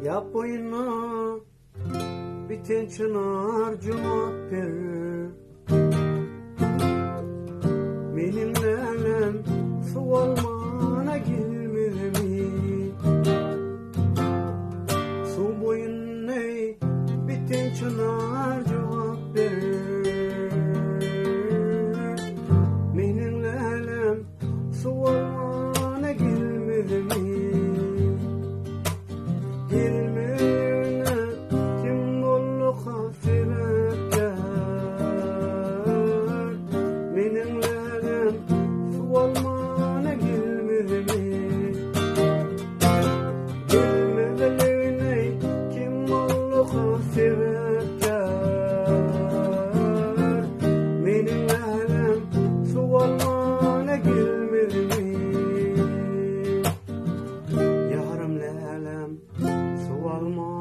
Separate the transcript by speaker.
Speaker 1: Yapmayma biten çınar cevap verir. Benim lelem su olmana gelmedi mi? Su boyun ne biten çınar cevap verir. Benim lelem su olmana gelmedi mi? Gelmeyene kim oldu sebepler? Benim lelem su olmana gelmedi mi? Gelmeyene kim oldu sebepler? Benim lelem su olmana gelmedi mi? Yarım lelem su alma